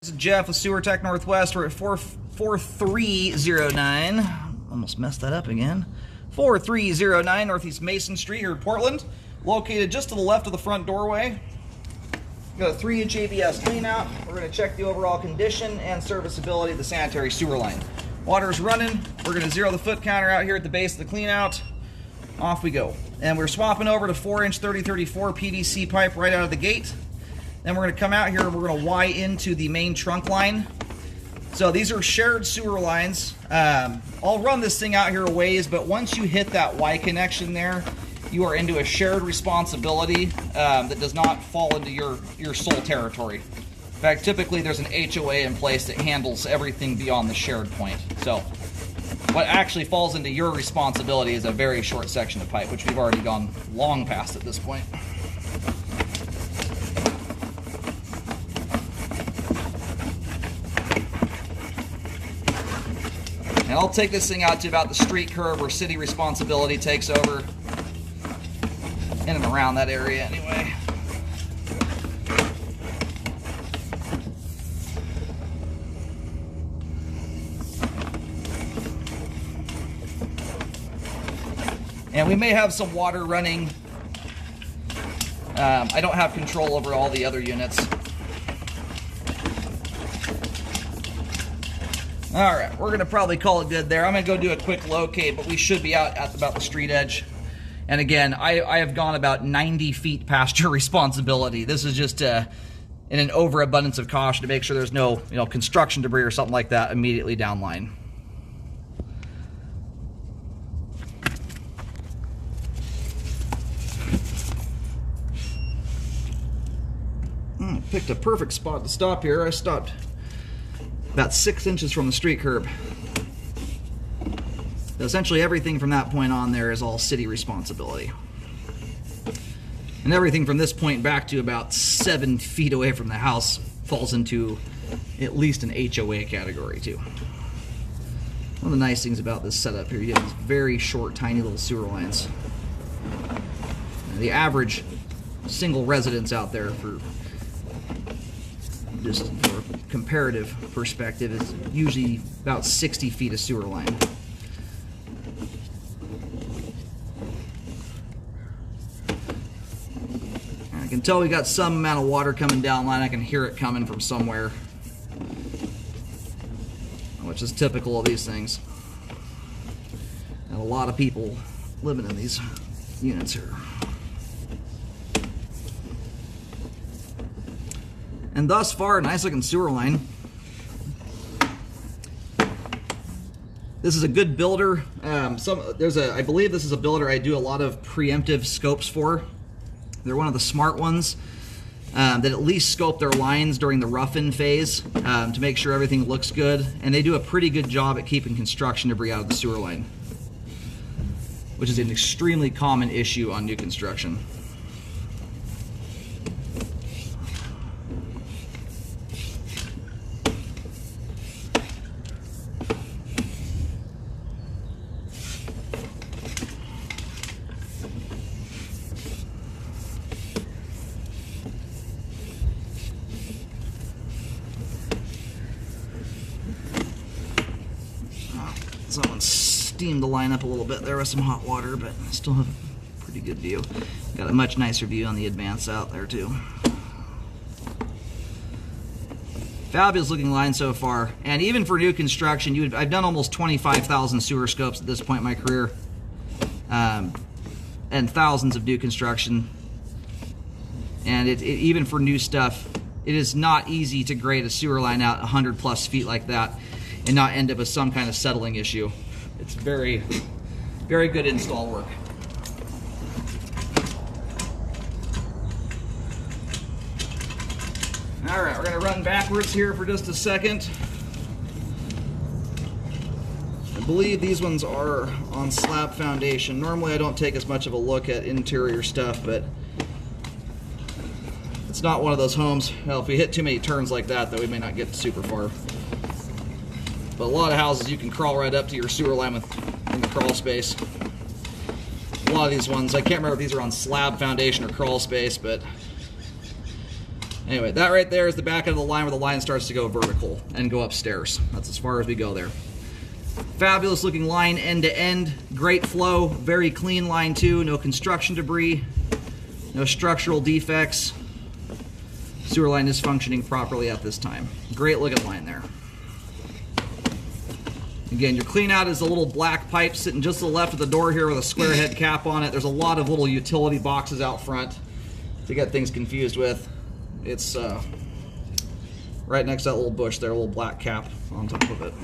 This is Jeff with Sewer Tech Northwest. We're at 4309. Almost messed that up again. 4309 Northeast Mason Street here in Portland. Located just to the left of the front doorway. Got a 3-inch ABS cleanout. We're going to check the overall condition and serviceability of the sanitary sewer line. Water's running. We're going to zero the foot counter out here at the base of the cleanout. Off we go. And we're swapping over to 4-inch 3034 PVC pipe right out of the gate. Then we're going to come out here and we're going to Y into the main trunk line. So these are shared sewer lines. I'll run this thing out here a ways, but once you hit that Y connection there, you are into a shared responsibility that does not fall into your sole territory. In fact, typically there's an HOA in place that handles everything beyond the shared point. So what actually falls into your responsibility is a very short section of pipe, which we've already gone long past at this point. And I'll take this thing out to about the street curb where city responsibility takes over. In and around that area anyway. And we may have some water running. I don't have control over all the other units. All right, we're gonna probably call it good there. I'm gonna go do a quick locate, but we should be out at about the street edge. And again, I have gone about 90 feet past your responsibility. This is just in an overabundance of caution to make sure there's no construction debris or something like that immediately downline. Picked a perfect spot to stop here. I stopped about 6 inches from the street curb. So essentially everything from that point on there is all city responsibility. And everything from this point back to about 7 feet away from the house falls into at least an HOA category too. One of the nice things about this setup here, you have these very short, tiny little sewer lines. The average single residence out there, for just for comparative perspective, is usually about 60 feet of sewer line. I can tell we got some amount of water coming down line. I can hear it coming from somewhere, which is typical of these things. And a lot of people living in these units here. And thus far, nice looking sewer line. This is a good builder. I believe this is a builder I do a lot of preemptive scopes for. They're one of the smart ones that at least scope their lines during the rough-in phase to make sure everything looks good. And they do a pretty good job at keeping construction debris out of the sewer line, which is an extremely common issue on new construction. Someone steamed the line up a little bit there with some hot water, but still have a pretty good view. Got a much nicer view on the advance out there too. Fabulous looking line so far. And even for new construction, I've done almost 25,000 sewer scopes at this point in my career. And thousands of new construction. And even for new stuff, it is not easy to grade a sewer line out 100 plus feet like that and not end up with some kind of settling issue. It's very, very good install work. All right, we're gonna run backwards here for just a second. I believe these ones are on slab foundation. Normally I don't take as much of a look at interior stuff, but it's not one of those homes. Well, if we hit too many turns like that, though, we may not get super far. But a lot of houses you can crawl right up to your sewer line in the crawl space. A lot of these ones, I can't remember if these are on slab foundation or crawl space, but Anyway, that right there is the back end of the line where the line starts to go vertical and go upstairs. That's as far as we go there. Fabulous looking line end to end. Great flow. Very clean line too. No construction debris. No structural defects. Sewer line is functioning properly at this time. Great looking line there. Again, your clean out is a little black pipe sitting just to the left of the door here with a square head cap on it. There's a lot of little utility boxes out front to get things confused with. It's right next to that little bush there, a little black cap on top of it.